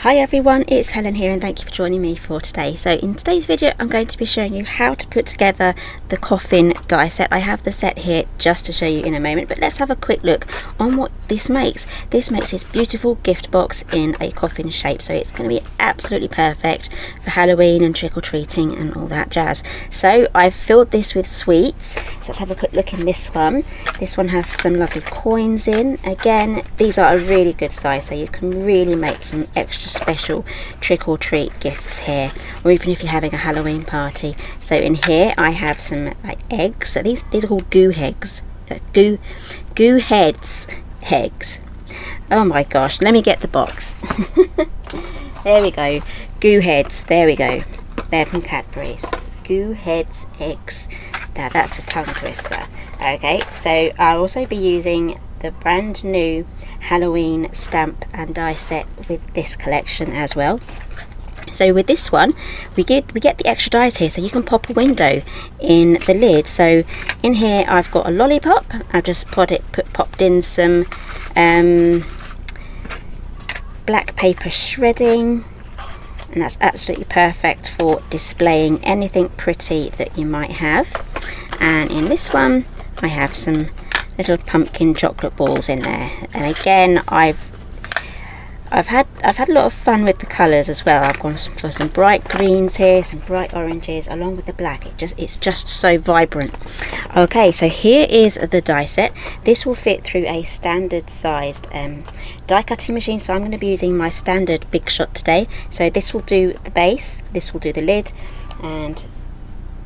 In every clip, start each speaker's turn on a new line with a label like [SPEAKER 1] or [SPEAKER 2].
[SPEAKER 1] Hi everyone, it's Helen here and thank you for joining me for today. So in today's video I'm going to be showing you how to put together the Coffin die set. I have the set here just to show you in a moment, but let's have a quick look on what this makes. This makes this beautiful gift box in a coffin shape, so it's going to be absolutely perfect for Halloween and trick-or-treating and all that jazz. So I've filled this with sweets. So let's have a quick look in this one. This one has some lovely coins in. Again, these are a really good size, so you can really make some extra special trick-or-treat gifts here, or even if you're having a Halloween party. So in here I have some like eggs. So these are called goo eggs, goo heads eggs. Oh my gosh, let me get the box. There we go, goo heads, there we go, they're from Cadbury's. Goo heads eggs. Now that's a tongue twister. Okay, so I'll also be using the brand new Halloween stamp and die set with this collection as well. So with this one we get the extra dies here, so you can pop a window in the lid. So in here I've got a lollipop. I've just popped in some black paper shredding, and that's absolutely perfect for displaying anything pretty that you might have. And in this one I have some little pumpkin chocolate balls in there, and again I've had a lot of fun with the colours as well. I've gone for some bright greens here, some bright oranges along with the black. It's just so vibrant. Okay, so here is the die set. This will fit through a standard sized die cutting machine, so I'm going to be using my standard Big Shot today. So this will do the base, this will do the lid, and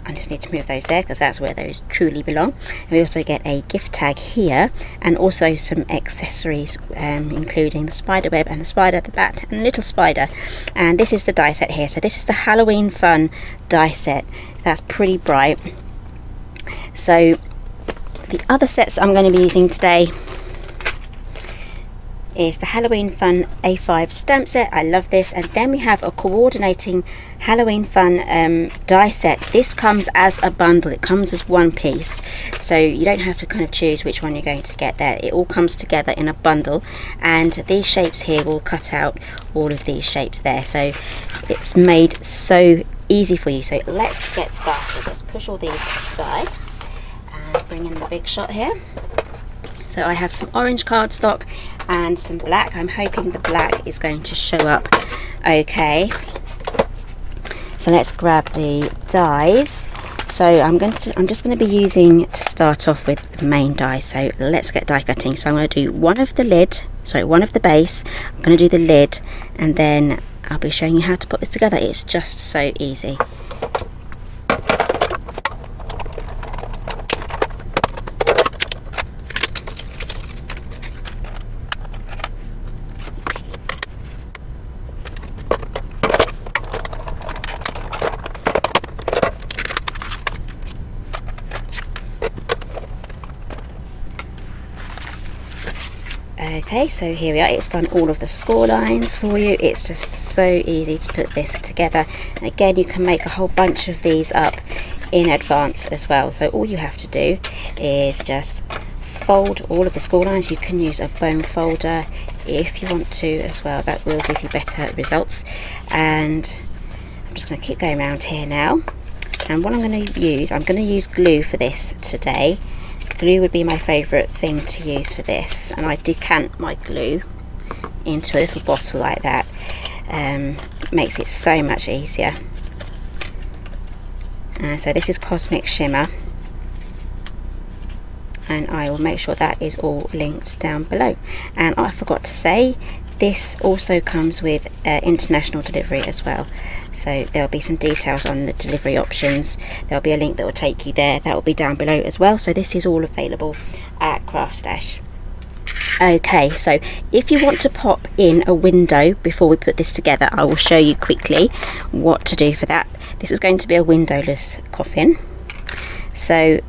[SPEAKER 1] I just need to move those there because that's where those truly belong. And we also get a gift tag here, and also some accessories, including the spider web and the spider, the bat and the little spider. And this is the die set here. So this is the Halloween Fun die set. That's pretty bright. So the other sets I'm going to be using today is the Halloween Fun A5 stamp set. I love this. And then we have a coordinating Halloween Fun die set. This comes as a bundle, it comes as one piece, so you don't have to kind of choose which one you're going to get there. It all comes together in a bundle, and these shapes here will cut out all of these shapes there, so it's made so easy for you. So let's get started. Let's push all these aside and bring in the Big Shot here. So I have some orange cardstock and some black. I'm hoping the black is going to show up okay. So let's grab the dies. So I'm just going to be using, to start off with, the main die. So let's get die cutting. So I'm going to do one of the base, I'm going to do the lid, and then I'll be showing you how to put this together. It's just so easy. Okay, so here we are. It's done all of the score lines for you. It's just so easy to put this together. And again, you can make a whole bunch of these up in advance as well. So all you have to do is just fold all of the score lines. You can use a bone folder if you want to as well. That will give you better results. And I'm just going to keep going around here now. And what I'm going to use glue for this today. Glue would be my favourite thing to use for this, and I decant my glue into a little bottle like that. Makes it so much easier. So this is Cosmic Shimmer, and I will make sure that is all linked down below. And I forgot to say, this also comes with international delivery as well. So there'll be some details on the delivery options. There'll be a link that will take you there. That will be down below as well. So this is all available at Craft Stash. Okay, so if you want to pop in a window before we put this together, I will show you quickly what to do for that. This is going to be a windowless coffin. So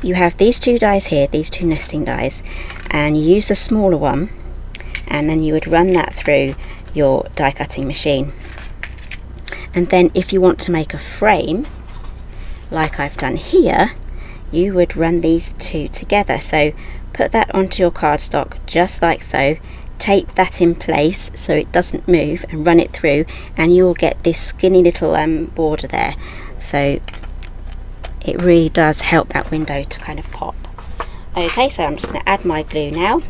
[SPEAKER 1] you have these two dies here, these two nesting dies, and you use the smaller one, and then you would run that through your die cutting machine. And then if you want to make a frame like I've done here, you would run these two together. So put that onto your cardstock just like so, tape that in place so it doesn't move and run it through, and you'll get this skinny little border there. So it really does help that window to kind of pop. Okay, so I'm just going to add my glue now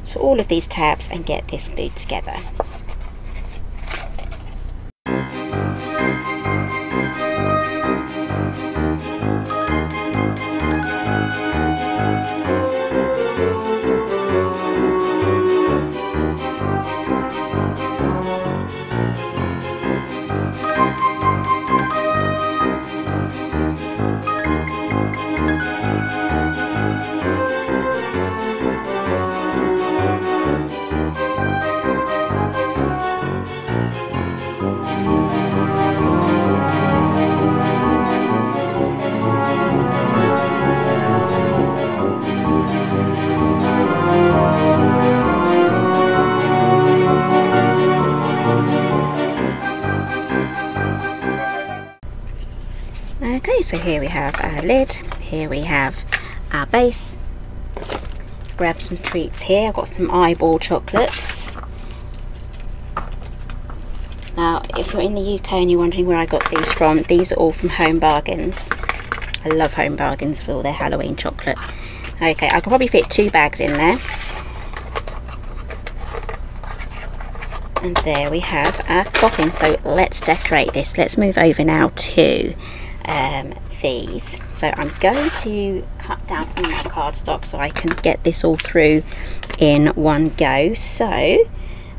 [SPEAKER 1] to all of these tabs and get this glued together. Okay, so here we have our lid, here we have our base. Grab some treats here. I've got some eyeball chocolates. Now, if you're in the UK and you're wondering where I got these from, these are all from Home Bargains. I love Home Bargains for all their Halloween chocolate. Okay, I could probably fit 2 bags in there. And there we have our coffin. So let's decorate this. Let's move over now to these. So I'm going to cut down some of my cardstock so I can get this all through in one go. So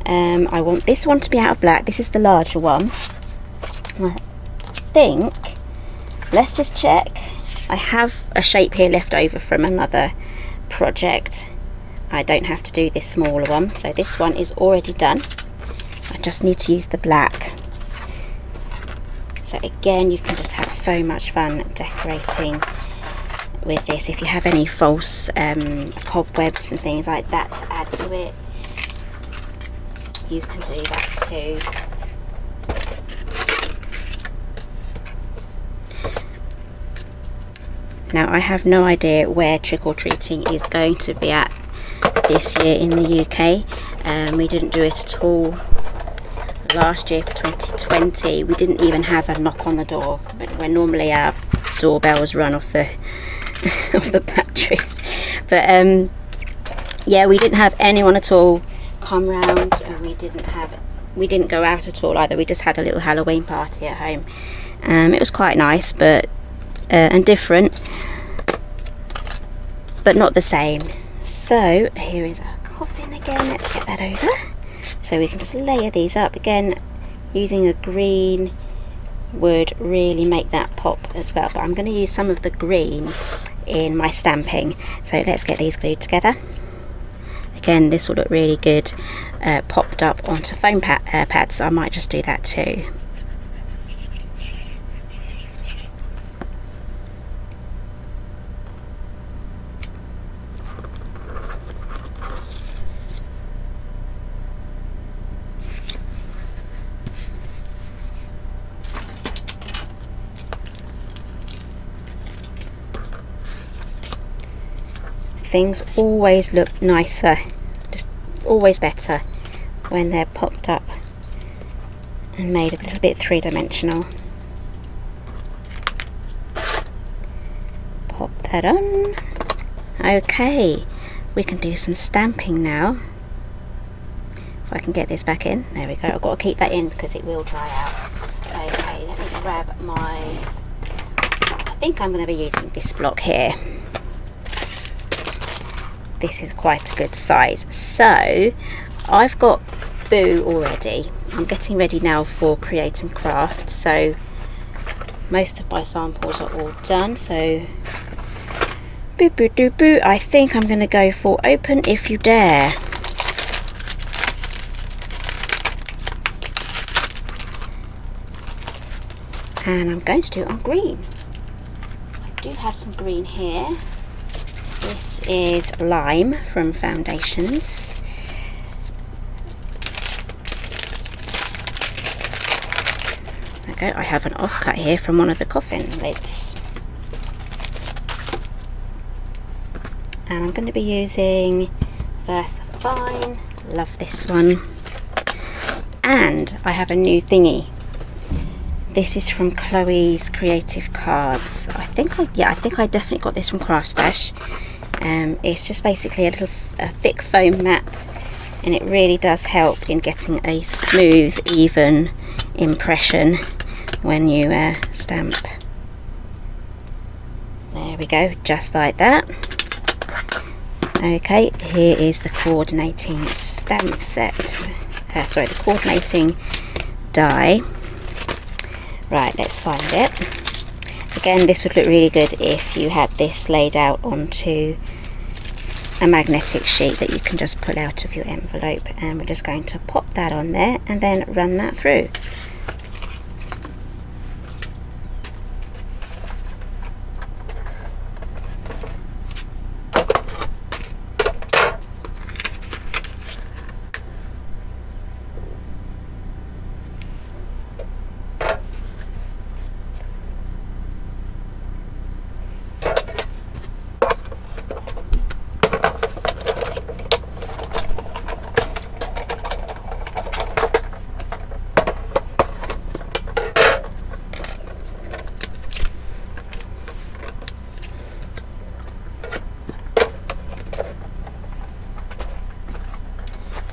[SPEAKER 1] I want this one to be out of black. This is the larger one. I think, let's just check. I have a shape here left over from another project. I don't have to do this smaller one, so this one is already done. I just need to use the black. So again, you can just have so much fun decorating with this. If you have any false cobwebs and things like that to add to it, you can do that too. Now, I have no idea where trick-or-treating is going to be at this year in the UK. We didn't do it at all last year for 2020. We didn't even have a knock on the door, but when normally our doorbells run off the off the batteries. But yeah, we didn't have anyone at all come round, and we didn't go out at all either. We just had a little Halloween party at home. It was quite nice, but and different, but not the same. So here is our coffin again. Let's get that over. So we can just layer these up. Again, using a green would really make that pop as well, but I'm going to use some of the green in my stamping. So let's get these glued together. Again, this will look really good popped up onto foam pads, so I might just do that too. Things always look nicer, just always better when they're popped up and made a little bit three-dimensional. Pop that on. Okay, we can do some stamping now. If I can get this back in, there we go. I've got to keep that in because it will dry out. Okay, let me grab my, I think I'm going to be using this block here. This is quite a good size. So I've got Boo already. I'm getting ready now for Create and Craft. So most of my samples are all done. So boo boo doo boo. I think I'm going to go for Open If You Dare. And I'm going to do it on green. I do have some green here. This is Lime from Foundations. Okay, I have an offcut here from one of the coffin lids. And I'm going to be using VersaFine. Love this one. And I have a new thingy. This is from Chloe's Creative Cards. I think I definitely got this from Craft Stash. It's just basically a thick foam mat, and it really does help in getting a smooth, even impression when you stamp. There we go, just like that. Okay, here is the coordinating stamp set. Sorry, the coordinating die. Right, let's find it. Again, this would look really good if you had this laid out onto a magnetic sheet that you can just pull out of your envelope, and we're just going to pop that on there and then run that through.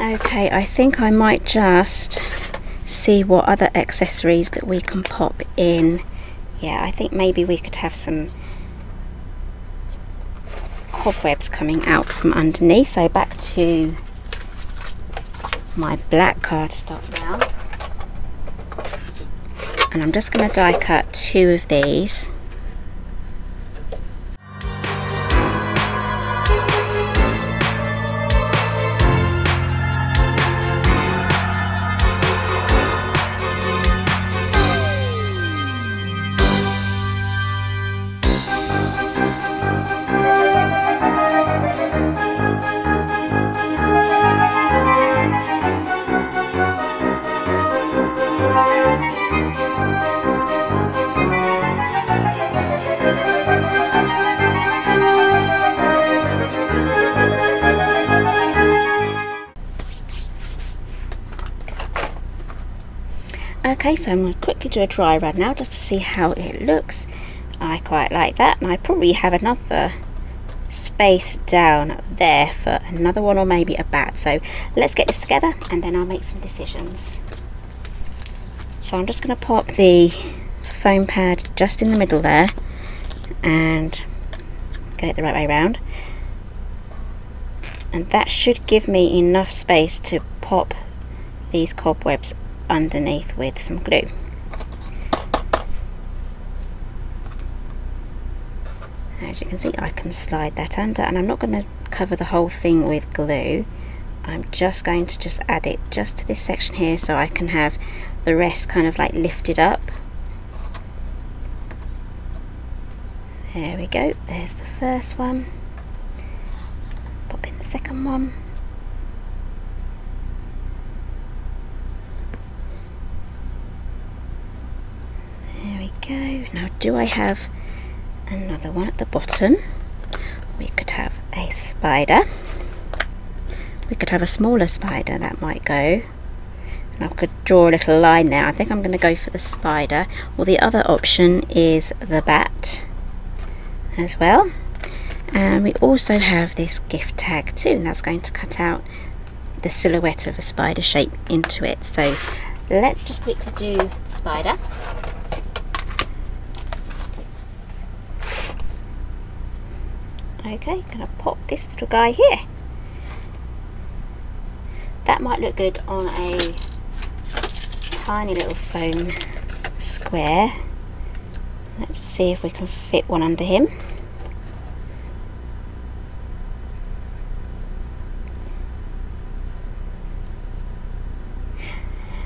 [SPEAKER 1] Okay, I think I might just see what other accessories that we can pop in. Yeah, I think maybe we could have some cobwebs coming out from underneath. So back to my black cardstock now. And I'm just going to die cut 2 of these. Okay, so I'm going to quickly do a dry run now just to see how it looks. I quite like that, and I probably have another space down there for another one or maybe a bat. So let's get this together and then I'll make some decisions. So I'm just going to pop the foam pad just in the middle there and get it the right way around. And that should give me enough space to pop these cobwebs underneath with some glue. As you can see, I can slide that under, and I'm not going to cover the whole thing with glue. I'm just going to add it just to this section here so I can have the rest kind of like lifted up. There we go, there's the first one. Pop in the second one. Go. Now, do I have another one at the bottom? We could have a spider. We could have a smaller spider, that might go. And I could draw a little line there. I think I'm going to go for the spider. Or the other option is the bat as well. And we also have this gift tag too, and that's going to cut out the silhouette of a spider shape into it. So let's just quickly do the spider. Okay, gonna pop this little guy here. That might look good on a tiny little foam square. Let's see if we can fit one under him.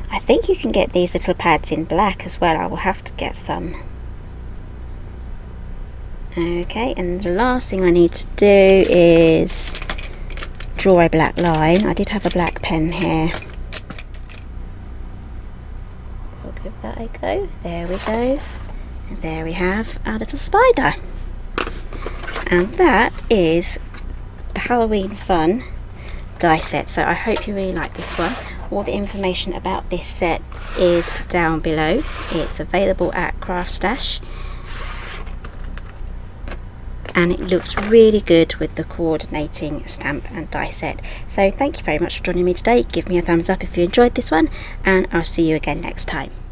[SPEAKER 1] I think you can get these little pads in black as well. I will have to get some. Okay, and the last thing I need to do is draw a black line. I did have a black pen here. We'll give that a go. There we go. And there we have our little spider. And that is the Halloween fun die set. So I hope you really like this one. All the information about this set is down below. It's available at Craft Stash, and it looks really good with the coordinating stamp and die set. So thank you very much for joining me today. Give me a thumbs up if you enjoyed this one, and I'll see you again next time.